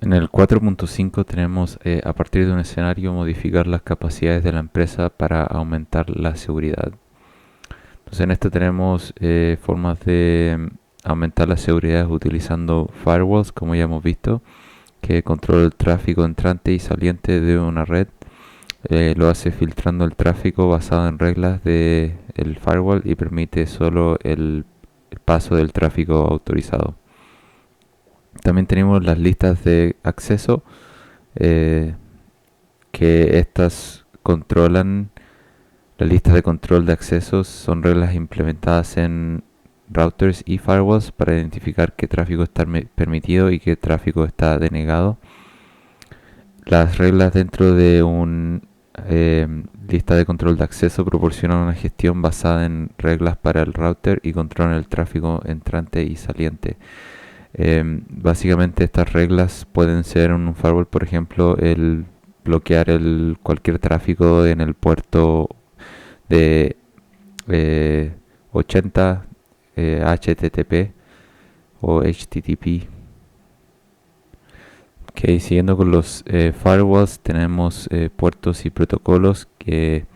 En el 4.5 tenemos, a partir de un escenario, modificar las capacidades de la empresa para aumentar la seguridad. Entonces en esto tenemos formas de aumentar la seguridad utilizando firewalls, como ya hemos visto, que controla el tráfico entrante y saliente de una red. Lo hace filtrando el tráfico basado en reglas del firewall y permite solo el paso del tráfico autorizado. También tenemos las listas de acceso, eh, que estas controlan. Las listas de control de accesos son reglas implementadas en routers y firewalls para identificar qué tráfico está permitido y qué tráfico está denegado. Las reglas dentro de una lista de control de acceso proporcionan una gestión basada en reglas para el router y controlan el tráfico entrante y saliente. Básicamente estas reglas pueden ser en un firewall, por ejemplo, el bloquear cualquier tráfico en el puerto de 80 HTTP o HTTP. Okay, siguiendo con los firewalls, tenemos puertos y protocolos que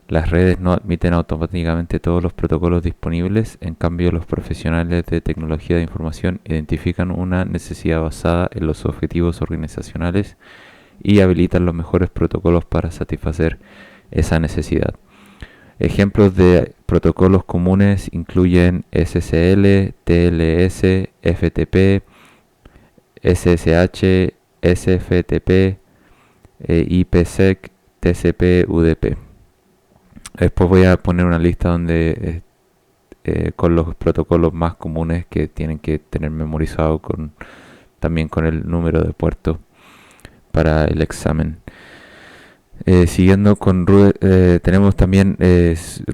las redes no admiten automáticamente todos los protocolos disponibles. En cambio, los profesionales de tecnología de información identifican una necesidad basada en los objetivos organizacionales y habilitan los mejores protocolos para satisfacer esa necesidad. Ejemplos de protocolos comunes incluyen SSL, TLS, FTP, SSH, SFTP, IPsec, TCP, UDP. Después voy a poner una lista donde con los protocolos más comunes que tienen que tener memorizado también con el número de puerto para el examen. Siguiendo con tenemos también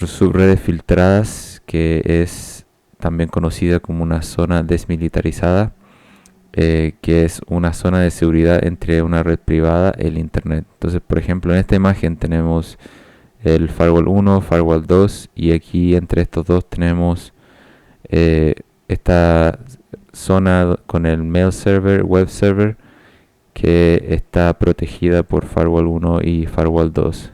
subredes filtradas, que es también conocida como una zona desmilitarizada, que es una zona de seguridad entre una red privada y el internet. Entonces, por ejemplo, en esta imagen tenemos el firewall 1, firewall 2, y aquí entre estos dos tenemos esta zona con el mail server, web server, que está protegida por firewall 1 y firewall 2.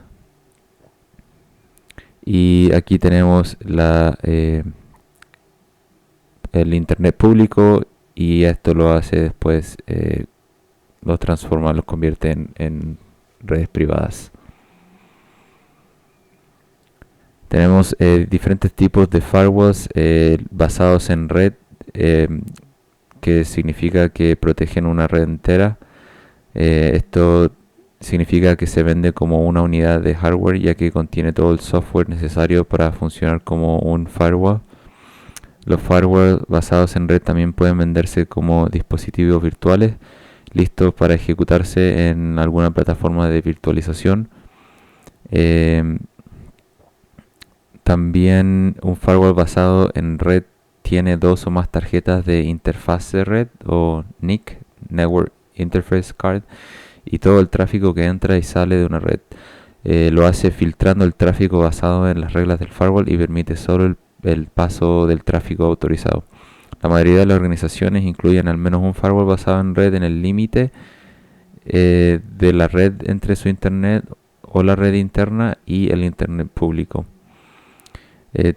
Y aquí tenemos el internet público, y esto lo hace después, lo transforma, lo convierte en redes privadas. Tenemos diferentes tipos de firewalls basados en red, que significa que protegen una red entera. Esto significa que se vende como una unidad de hardware, ya que contiene todo el software necesario para funcionar como un firewall. Los firewalls basados en red también pueden venderse como dispositivos virtuales, listos para ejecutarse en alguna plataforma de virtualización. También un firewall basado en red tiene dos o más tarjetas de interfaz de red, o NIC, Network Interface Card, y todo el tráfico que entra y sale de una red. Lo hace filtrando el tráfico basado en las reglas del firewall y permite solo el paso del tráfico autorizado. La mayoría de las organizaciones incluyen al menos un firewall basado en red en el límite de la red entre su internet o la red interna y el internet público.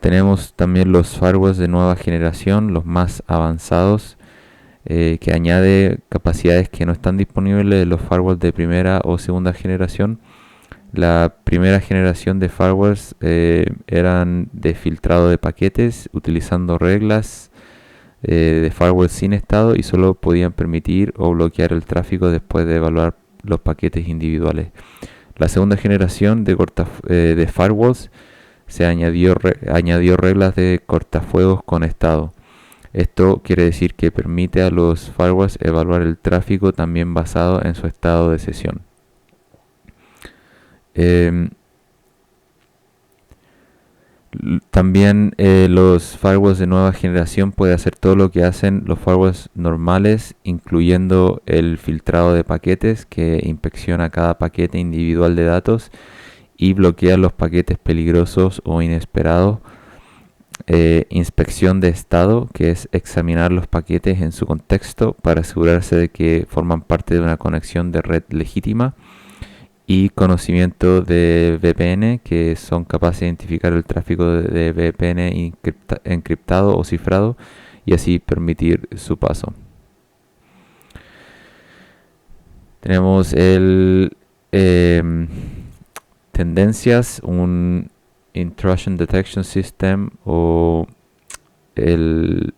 Tenemos también los firewalls de nueva generación, los más avanzados, que añade capacidades que no están disponibles en los firewalls de primera o segunda generación. La primera generación de firewalls eran de filtrado de paquetes, utilizando reglas de firewall sin estado, y solo podían permitir o bloquear el tráfico después de evaluar los paquetes individuales. La segunda generación de firewalls se añadió reglas de cortafuegos con estado. Esto quiere decir que permite a los firewalls evaluar el tráfico también basado en su estado de sesión. También los firewalls de nueva generación pueden hacer todo lo que hacen los firewalls normales, incluyendo el filtrado de paquetes, que inspecciona cada paquete individual de datos y bloquea los paquetes peligrosos o inesperados. inspección de estado, que es examinar los paquetes en su contexto para asegurarse de que forman parte de una conexión de red legítima, y conocimiento de VPN, que son capaces de identificar el tráfico de VPN encriptado o cifrado y así permitir su paso. Tenemos el tendencias, un Intrusion Detection System o el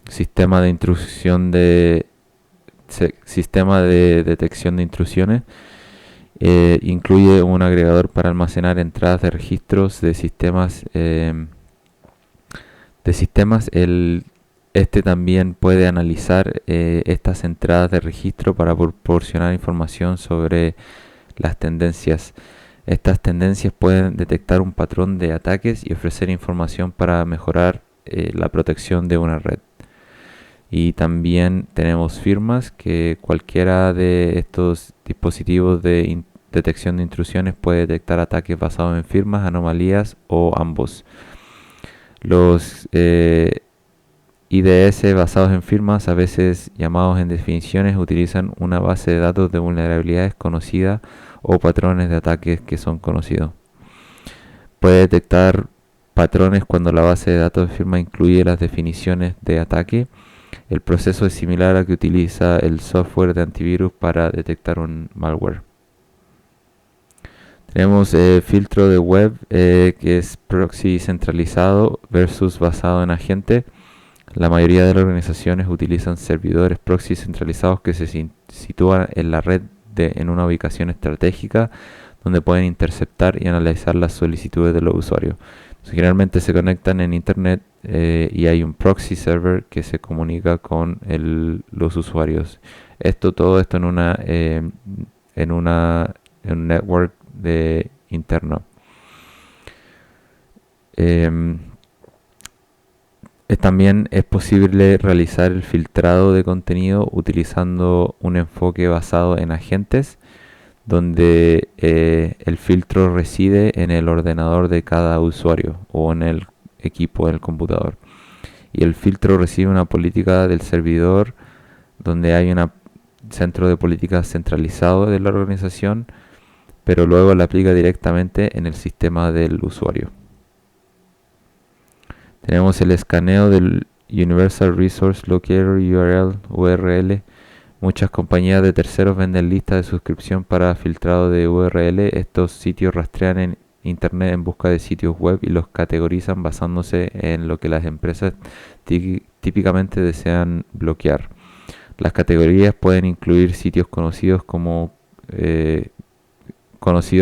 sistema de intrusión sistema de detección de intrusiones. Incluye un agregador para almacenar entradas de registros de sistemas. Este también puede analizar estas entradas de registro para proporcionar información sobre las tendencias. Estas tendencias pueden detectar un patrón de ataques y ofrecer información para mejorar la protección de una red. Y también tenemos firmas, que cualquiera de estos dispositivos de detección de intrusiones puede detectar ataques basados en firmas, anomalías o ambos. Los IDS basados en firmas, a veces llamados en definiciones, utilizan una base de datos de vulnerabilidades conocida o patrones de ataques que son conocidos. Puede detectar patrones cuando la base de datos de firma incluye las definiciones de ataque. El proceso es similar al que utiliza el software de antivirus para detectar un malware. Tenemos filtro de web, que es proxy centralizado versus basado en agente. La mayoría de las organizaciones utilizan servidores proxy centralizados que se sitúan en la red en una ubicación estratégica donde pueden interceptar y analizar las solicitudes de los usuarios. Entonces, generalmente se conectan en internet y hay un proxy server que se comunica con los usuarios. Todo esto en un network interno. También es posible realizar el filtrado de contenido utilizando un enfoque basado en agentes, donde el filtro reside en el ordenador de cada usuario o en el equipo del computador. Y el filtro recibe una política del servidor, donde hay un centro de política centralizado de la organización, pero luego la aplica directamente en el sistema del usuario. Tenemos el escaneo del Universal Resource Locator URL. Muchas compañías de terceros venden listas de suscripción para filtrado de URL. Estos sitios rastrean en internet en busca de sitios web y los categorizan basándose en lo que las empresas típicamente desean bloquear. Las categorías pueden incluir sitios conocidos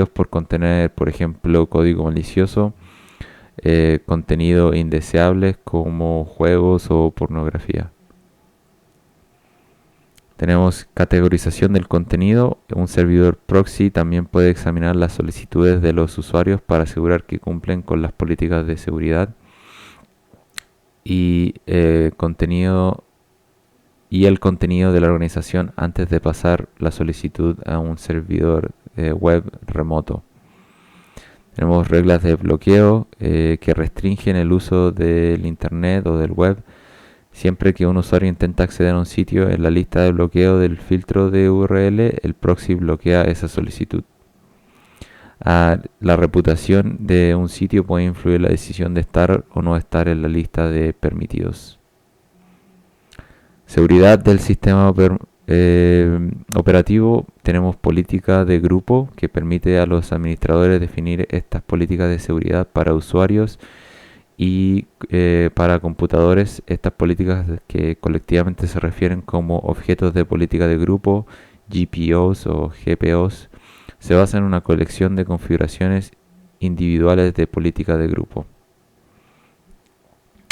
por contener, por ejemplo, código malicioso, contenido indeseable como juegos o pornografía. Tenemos categorización del contenido. Un servidor proxy también puede examinar las solicitudes de los usuarios para asegurar que cumplen con las políticas de seguridad y el contenido de la organización antes de pasar la solicitud a un servidor web remoto. Tenemos reglas de bloqueo que restringen el uso del internet o del web. Siempre que un usuario intenta acceder a un sitio, en la lista de bloqueo del filtro de URL, el proxy bloquea esa solicitud. La reputación de un sitio puede influir en la decisión de estar o no estar en la lista de permitidos. Seguridad del sistema operativo. Tenemos política de grupo, que permite a los administradores definir estas políticas de seguridad para usuarios y para computadores. Estas políticas, que colectivamente se refieren como objetos de política de grupo, GPOs o GPOs, se basan en una colección de configuraciones individuales de política de grupo.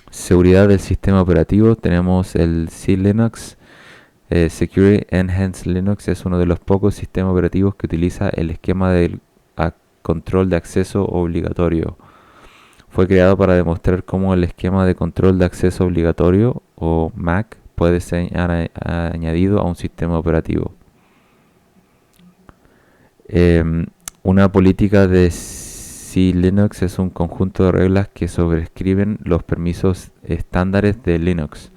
Seguridad del sistema operativo. Tenemos el C-Linux. Security Enhanced Linux es uno de los pocos sistemas operativos que utiliza el esquema de control de acceso obligatorio. Fue creado para demostrar cómo el esquema de control de acceso obligatorio, o MAC, puede ser añadido a un sistema operativo. Una política de sí, Linux es un conjunto de reglas que sobrescriben los permisos estándares de Linux.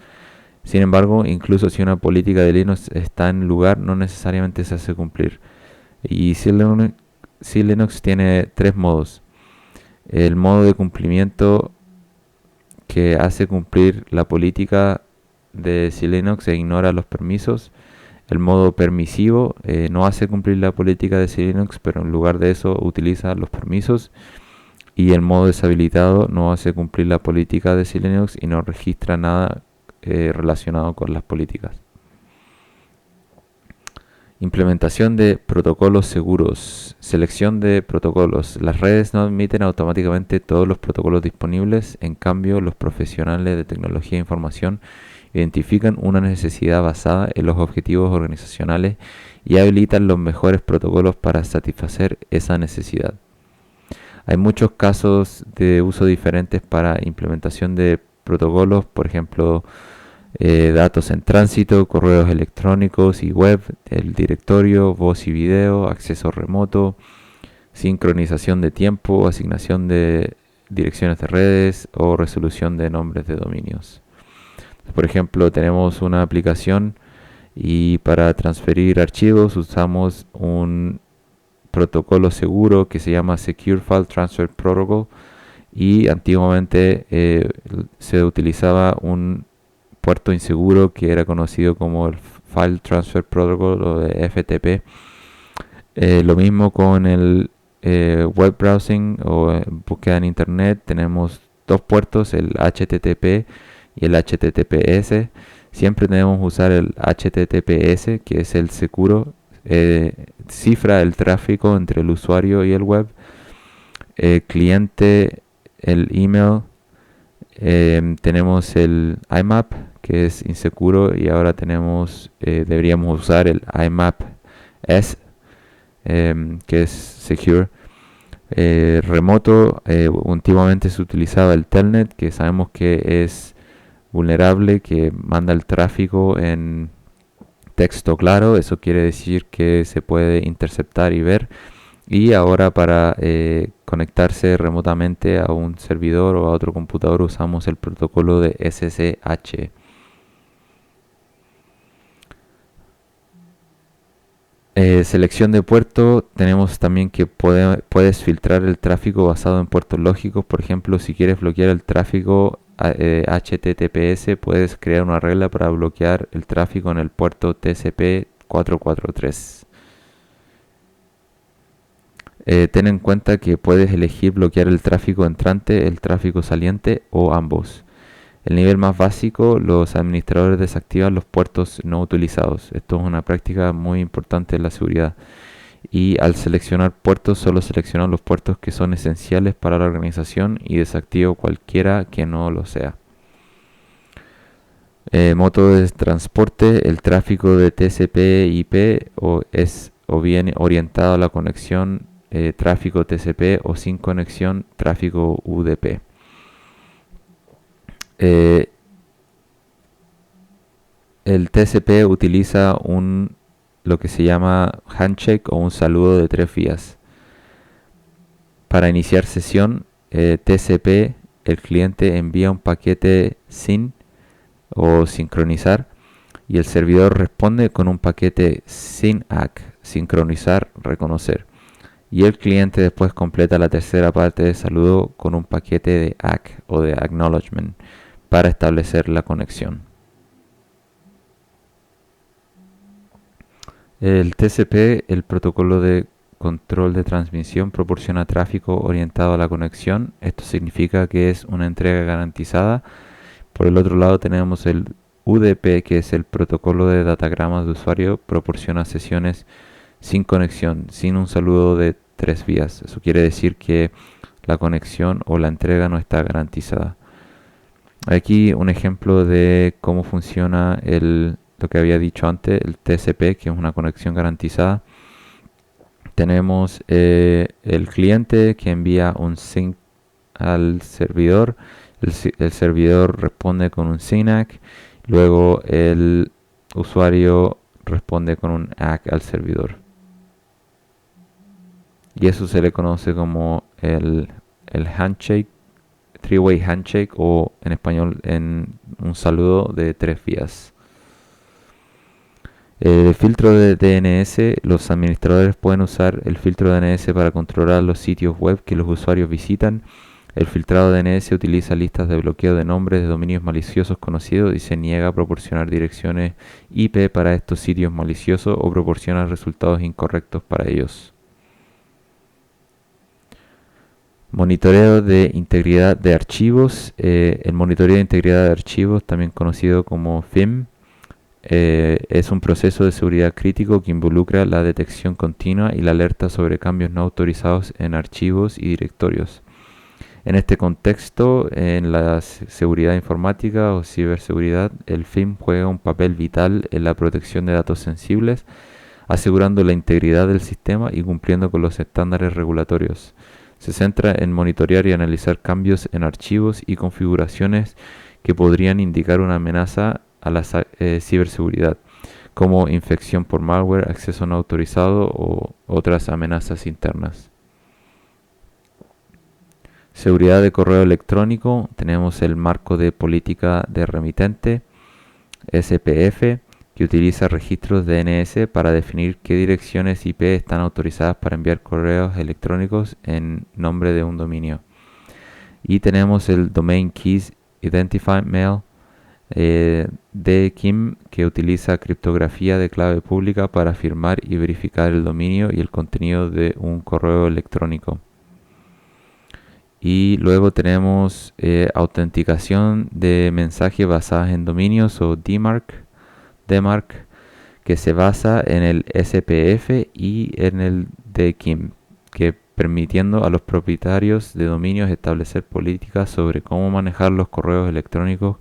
Sin embargo, incluso si una política de Linux está en lugar, no necesariamente se hace cumplir. Y si Linux tiene tres modos. El modo de cumplimiento que hace cumplir la política de si Linux e ignora los permisos. El modo permisivo no hace cumplir la política de si Linux, pero en lugar de eso utiliza los permisos. Y el modo deshabilitado no hace cumplir la política de si Linux y no registra nada relacionado con las políticas. Implementación de protocolos seguros. Selección de protocolos. Las redes no admiten automáticamente todos los protocolos disponibles. En cambio, los profesionales de tecnología e información identifican una necesidad basada en los objetivos organizacionales y habilitan los mejores protocolos para satisfacer esa necesidad. Hay muchos casos de uso diferentes para implementación de protocolos, por ejemplo, datos en tránsito, correos electrónicos y web, el directorio, voz y video, acceso remoto, sincronización de tiempo, asignación de direcciones de redes o resolución de nombres de dominios. Por ejemplo, tenemos una aplicación y para transferir archivos usamos un protocolo seguro que se llama Secure File Transfer Protocol, y antiguamente se utilizaba un puerto inseguro que era conocido como el File Transfer Protocol o de FTP. Lo mismo con el web browsing o búsqueda en internet. Tenemos dos puertos, el HTTP y el HTTPS. Siempre debemos usar el HTTPS, que es el seguro, cifra el tráfico entre el usuario y el web, cliente, el email. Tenemos el IMAP, que es inseguro, y ahora deberíamos usar el IMAP S, que es secure. Remoto, antiguamente se utilizaba el Telnet, que sabemos que es vulnerable, que manda el tráfico en texto claro. Eso quiere decir que se puede interceptar y ver. Y ahora para conectarse remotamente a un servidor o a otro computador usamos el protocolo de SSH. Selección de puerto. Tenemos también que puedes filtrar el tráfico basado en puertos lógicos. Por ejemplo, si quieres bloquear el tráfico HTTPS, puedes crear una regla para bloquear el tráfico en el puerto TCP 443. Ten en cuenta que puedes elegir bloquear el tráfico entrante, el tráfico saliente o ambos. El nivel más básico, los administradores desactivan los puertos no utilizados. Esto es una práctica muy importante en la seguridad. Y al seleccionar puertos, solo seleccionan los puertos que son esenciales para la organización y desactiva cualquiera que no lo sea. Modo de transporte, el tráfico de TCP/IP es bien orientado a la conexión tráfico TCP o sin conexión tráfico UDP. El TCP utiliza lo que se llama handshake o un saludo de 3 vías. Para iniciar sesión, TCP, el cliente envía un paquete SYN o sincronizar, y el servidor responde con un paquete SYNACK, sincronizar, reconocer. Y el cliente después completa la tercera parte de saludo con un paquete de ACK o de acknowledgement para establecer la conexión. El TCP, el protocolo de control de transmisión, proporciona tráfico orientado a la conexión. Esto significa que es una entrega garantizada. Por el otro lado tenemos el UDP, que es el protocolo de datagramas de usuario, proporciona sesiones sin conexión, sin un saludo de 3 vías. Eso quiere decir que la conexión o la entrega no está garantizada. Aquí un ejemplo de cómo funciona lo que había dicho antes, el TCP, que es una conexión garantizada. Tenemos el cliente que envía un SYN al servidor. El servidor responde con un SYNACK. Luego el usuario responde con un ACK al servidor. y eso se le conoce como el handshake, three-way handshake, o en español en un saludo de 3 vías. El filtro de DNS, los administradores pueden usar el filtro de DNS para controlar los sitios web que los usuarios visitan. El filtrado DNS utiliza listas de bloqueo de nombres de dominios maliciosos conocidos y se niega a proporcionar direcciones IP para estos sitios maliciosos o proporciona resultados incorrectos para ellos. Monitoreo de integridad de archivos. El monitoreo de integridad de archivos, también conocido como FIM, es un proceso de seguridad crítico que involucra la detección continua y la alerta sobre cambios no autorizados en archivos y directorios. En este contexto, en la seguridad informática o ciberseguridad, el FIM juega un papel vital en la protección de datos sensibles, asegurando la integridad del sistema y cumpliendo con los estándares regulatorios. Se centra en monitorear y analizar cambios en archivos y configuraciones que podrían indicar una amenaza a la ciberseguridad, como infección por malware, acceso no autorizado o otras amenazas internas. Seguridad de correo electrónico. Tenemos el marco de política de remitente, SPF, que utiliza registros DNS para definir qué direcciones IP están autorizadas para enviar correos electrónicos en nombre de un dominio. Y tenemos el Domain Keys Identified Mail, DKIM, que utiliza criptografía de clave pública para firmar y verificar el dominio y el contenido de un correo electrónico. Y luego tenemos autenticación de mensajes basadas en dominios, o DMARC, que se basa en el SPF y en el DKIM, que permitiendo a los propietarios de dominios establecer políticas sobre cómo manejar los correos electrónicos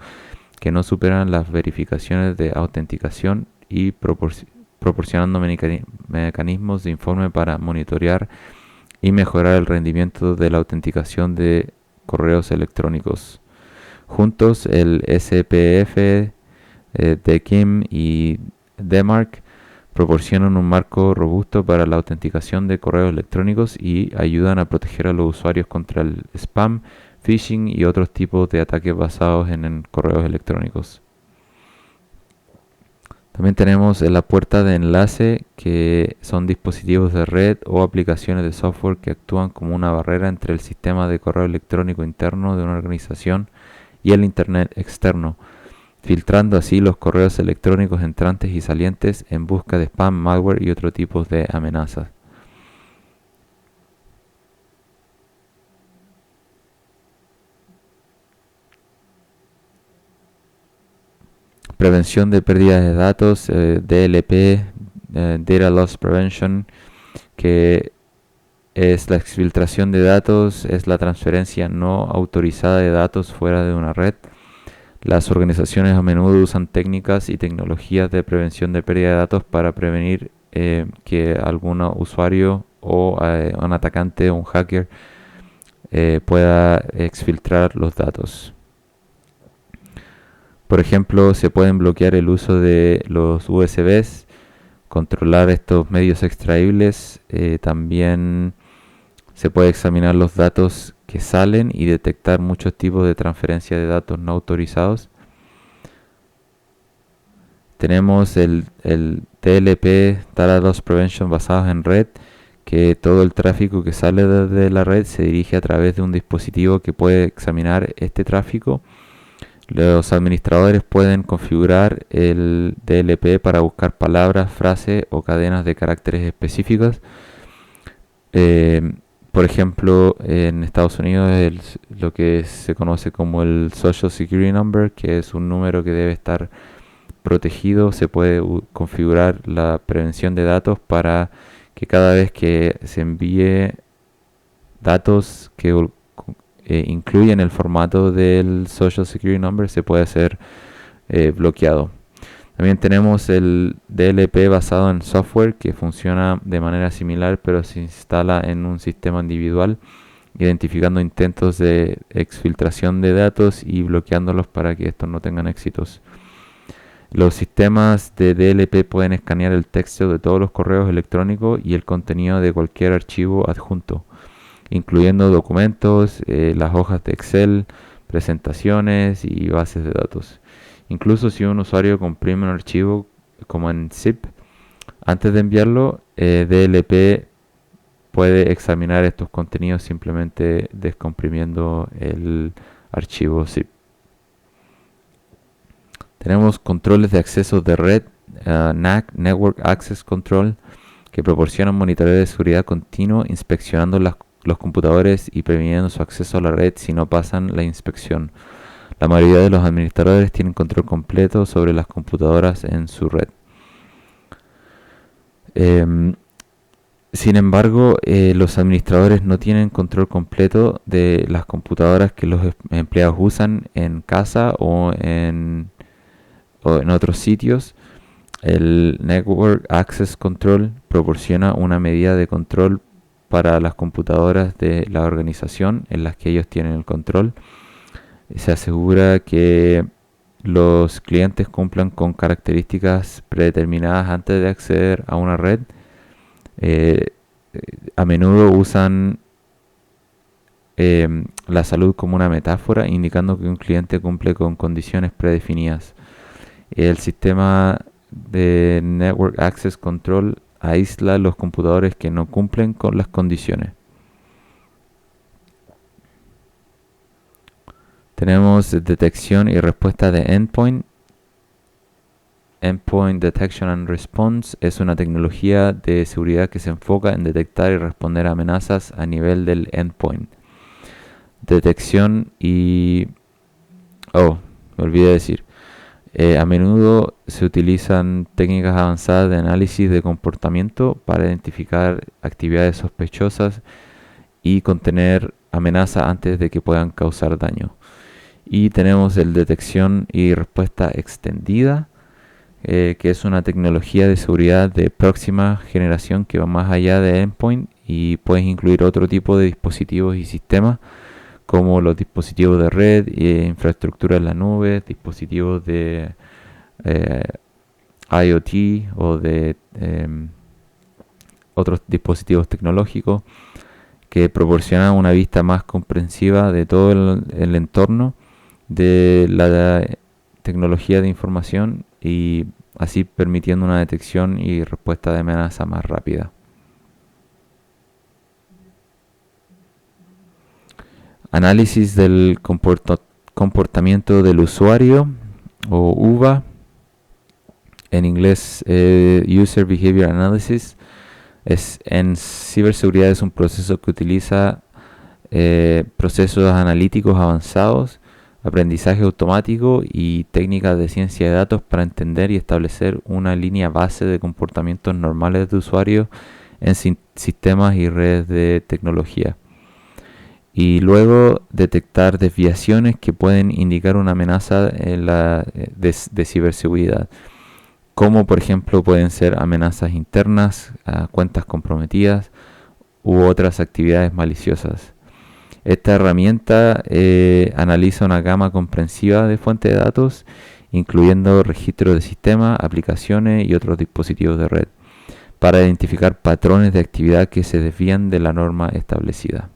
que no superan las verificaciones de autenticación y proporcionando mecanismos de informe para monitorear y mejorar el rendimiento de la autenticación de correos electrónicos. Juntos, el SPF, DKIM y DMARC proporcionan un marco robusto para la autenticación de correos electrónicos y ayudan a proteger a los usuarios contra el spam, phishing y otros tipos de ataques basados en correos electrónicos. También tenemos la puerta de enlace, que son dispositivos de red o aplicaciones de software que actúan como una barrera entre el sistema de correo electrónico interno de una organización y el Internet externo, filtrando así los correos electrónicos entrantes y salientes en busca de spam, malware y otros tipos de amenazas. Prevención de pérdidas de datos, DLP, Data Loss Prevention, que es la exfiltración de datos, es la transferencia no autorizada de datos fuera de una red. Las organizaciones a menudo usan técnicas y tecnologías de prevención de pérdida de datos para prevenir que algún usuario o un atacante o un hacker pueda exfiltrar los datos. Por ejemplo, se pueden bloquear el uso de los USBs, controlar estos medios extraíbles. También se puede examinar los datos que salen y detectar muchos tipos de transferencia de datos no autorizados. Tenemos el TLP, Data Loss Prevention, basados en red, que todo el tráfico que sale desde la red se dirige a través de un dispositivo que puede examinar este tráfico. Los administradores pueden configurar el DLP para buscar palabras, frases o cadenas de caracteres específicas. Por ejemplo, en Estados Unidos lo que se conoce como el Social Security Number, que es un número que debe estar protegido. Se puede configurar la prevención de datos para que cada vez que se envíe datos que incluyen el formato del Social Security Number se puede ser bloqueado. También tenemos el DLP basado en software, que funciona de manera similar pero se instala en un sistema individual, identificando intentos de exfiltración de datos y bloqueándolos para que estos no tengan éxitos. Los sistemas de DLP pueden escanear el texto de todos los correos electrónicos y el contenido de cualquier archivo adjunto, incluyendo documentos, las hojas de Excel, presentaciones y bases de datos. Incluso si un usuario comprime un archivo como en zip, antes de enviarlo, DLP puede examinar estos contenidos simplemente descomprimiendo el archivo zip. Tenemos controles de acceso de red, NAC, Network Access Control, que proporcionan monitoreo de seguridad continuo, inspeccionando los computadores y previniendo su acceso a la red si no pasan la inspección. La mayoría de los administradores tienen control completo sobre las computadoras en su red. Sin embargo, los administradores no tienen control completo de las computadoras que los empleados usan en casa o en otros sitios. El Network Access Control proporciona una medida de control para las computadoras de la organización en las que ellos tienen el control. Se asegura que los clientes cumplan con características predeterminadas antes de acceder a una red. A menudo usan la salud como una metáfora, indicando que un cliente cumple con condiciones predefinidas. El sistema de Network Access Control aísla los computadores que no cumplen con las condiciones. Tenemos detección y respuesta de endpoint. Endpoint Detection and Response es una tecnología de seguridad que se enfoca en detectar y responder a amenazas a nivel del endpoint. Detección y... me olvidé decir. A menudo se utilizan técnicas avanzadas de análisis de comportamiento para identificar actividades sospechosas y contener amenazas antes de que puedan causar daño. Y tenemos el detección y respuesta extendida, que es una tecnología de seguridad de próxima generación que va más allá de endpoint y puede incluir otro tipo de dispositivos y sistemas como los dispositivos de red, infraestructura en la nube, dispositivos de IoT o de otros dispositivos tecnológicos que proporcionan una vista más comprensiva de todo el entorno de la tecnología de información y así permitiendo una detección y respuesta de amenaza más rápida. Análisis del comportamiento del usuario o UBA, en inglés User Behavior Analysis. En ciberseguridad es un proceso que utiliza procesos analíticos avanzados, aprendizaje automático y técnicas de ciencia de datos para entender y establecer una línea base de comportamientos normales de usuarios en sistemas y redes de tecnología. Y luego detectar desviaciones que pueden indicar una amenaza de ciberseguridad, como por ejemplo pueden ser amenazas internas, cuentas comprometidas u otras actividades maliciosas. Esta herramienta analiza una gama comprensiva de fuentes de datos, incluyendo registros de sistemas, aplicaciones y otros dispositivos de red, para identificar patrones de actividad que se desvían de la norma establecida.